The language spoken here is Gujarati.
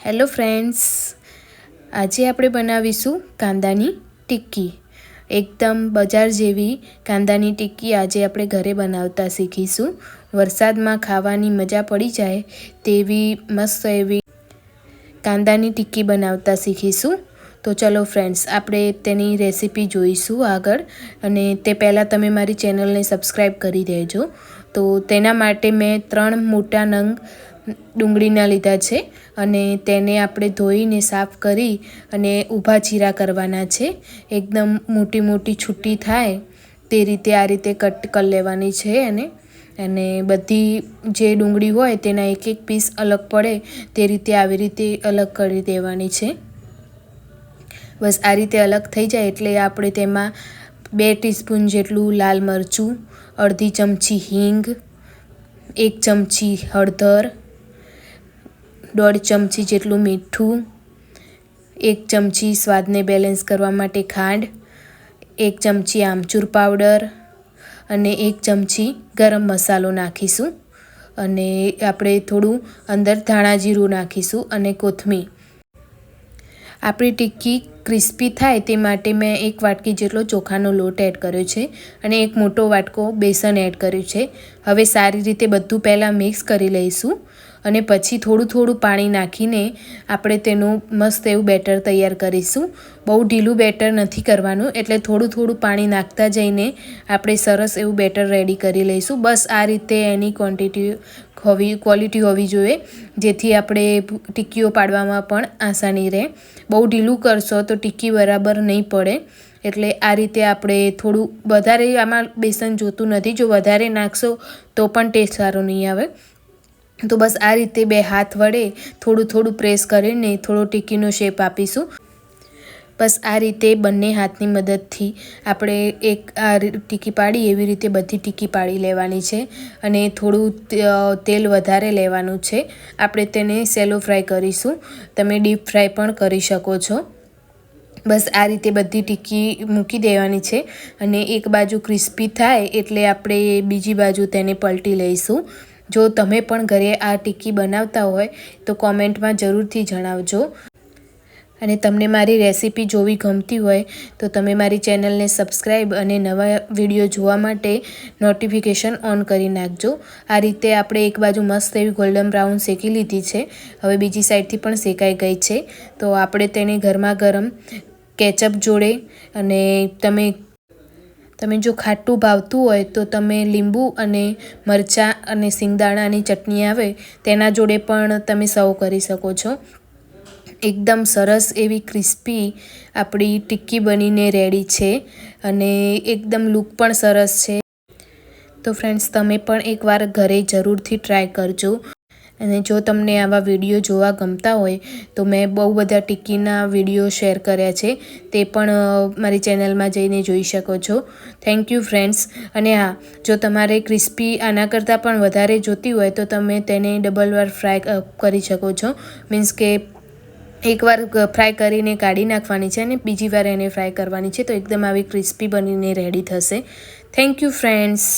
હેલો ફ્રેન્ડ્સ, આજે આપણે બનાવીશું કાંદાની ટિક્કી. એકદમ બજાર જેવી કાંદાની ટિક્કી આજે આપણે ઘરે બનાવતા શીખીશું. વરસાદમાં ખાવાની મજા પડી જાય તેવી મસ્ત એવી કાંદાની ટિક્કી બનાવતા શીખીશું. તો ચલો ફ્રેન્ડ્સ, આપણે તેની રેસીપી જોઈશું આગળ. અને તે પહેલાં તમે મારી ચેનલને સબસ્ક્રાઈબ કરી દેજો. તો તેના માટે મેં 3 મોટા નંગ ડુંગળીના લીધા છે અને તેને આપણે ધોઈને સાફ કરી અને ઊભા ચીરા કરવાના છે. એકદમ મોટી મોટી છૂટી થાય તે રીતે આ રીતે કટ કરી લેવાની છે. અને બધી જે ડુંગળી હોય તેના એક એક પીસ અલગ પડે તે રીતે આવી રીતે અલગ કરી દેવાની છે. બસ આ રીતે અલગ થઈ જાય એટલે આપણે તેમાં 2 ટીસ્પૂન જેટલું લાલ મરચું, અડધી ચમચી હિંગ, 1 ચમચી હળદર, 1.5 ચમચી જેટલું મીઠું, 1 ચમચી સ્વાદને બેલેન્સ કરવા માટે ખાંડ, 1 ચમચી આમચૂર પાવડર અને 1 ચમચી ગરમ મસાલો નાખીશું. અને આપણે થોડું અંદર ધાણા જીરું નાખીશું અને કોથમીર. આપણી ટિક્કી ક્રિસ્પી થાય તે માટે મેં 1 વાટકી જેટલો ચોખાનો લોટ એડ કર્યો છે અને 1 મોટો વાટકો બેસન એડ કર્યું છે. હવે સારી રીતે બધું પહેલાં મિક્સ કરી લઈશું અને પછી થોડું પાણી નાખીને આપણે તેનું મસ્ત એવું બેટર તૈયાર કરીશું. બહુ ઢીલું બેટર નથી કરવાનું, એટલે થોડું પાણી નાખતા જઈને આપણે સરસ એવું બેટર રેડી કરી લઈશું. બસ આ રીતે એની ક્વોલિટી હોવી જોઈએ, જેથી આપણે ટિક્કીઓ પાડવામાં પણ આસાની રહે. બહુ ઢીલું કરશો તો ટિક્કી બરાબર નહીં પડે. એટલે આ રીતે આપણે થોડું વધારે આમાં બેસન જોતું નથી. જો વધારે નાખશો તો પણ ટેસ્ટ સારો નહીં આવે. તો બસ આ રીતે 2 હાથ વડે થોડું પ્રેસ કરીને થોડો ટિક્કીનો શેપ આપીશું. બસ આ રીતે બંને હાથની મદદથી આપણે એક આ ટિક્કી પાડી એવી રીતે બધી ટિક્કી પાડી લેવાની છે. અને થોડું તેલ વધારે લેવાનું છે. આપણે તેને સેલો ફ્રાય કરીશું. તમે ડીપ ફ્રાય પણ કરી શકો છો. બસ આ રીતે બધી ટિક્કી મૂકી દેવાની છે અને એક બાજુ ક્રિસ્પી થાય એટલે આપણે બીજી બાજુ તેને પલટી લઈશું. જો તમે પણ ઘરે આ ટિક્કી બનાવતા હોય તો કોમેન્ટમાં જરૂરથી જણાવજો. અને તમને મારી રેસીપી જોવી ગમતી હોય તો તમે મારી ચેનલને સબસ્ક્રાઈબ અને નવા વિડીયો જોવા માટે નોટિફિકેશન ઓન કરી નાખજો. આ રીતે આપણે એક બાજુ મસ્ત એવી ગોલ્ડન બ્રાઉન શેકી લીધી છે. હવે બીજી સાઈડથી પણ શેકાઈ ગઈ છે. તો આપણે તેને ગરમા ગરમ કેચઅપ જોડે અને તમે જો ખાટું ભાવતું હોય તો તમે લીંબુ અને મરચાં અને સિંગદાણાની ચટણી આવે તેના જોડે પણ તમે સર્વ કરી શકો છો. એકદમ સરસ એવી ક્રિસ્પી આપણી ટિક્કી બનીને રેડી છે અને એકદમ લુક પણ સરસ છે. તો ફ્રેન્ડ્સ, તમે પણ એકવાર ઘરે જરૂરથી ટ્રાય કરજો. અને જો તમને આવા વિડીયો જોવા ગમતા હોય તો મેં બહુ બધા ટિક્કીના વિડીયો શેર કર્યા છે, તે પણ મારી ચેનલમાં જઈને જોઈ શકો છો. Thank you friends. અને હા, જો તમારે ક્રિસ્પી આના કરતાં પણ વધારે જોતી હોય તો તમે તેને ડબલ વાર ફ્રાય કરી શકો છો. મીન્સ કે એકવાર ફ્રાય કરીને કાઢી નાખવાની છે અને બીજી વાર એને ફ્રાય કરવાની છે, તો એકદમ આવી ક્રિસ્પી બનીને રેડી થશે. Thank you friends.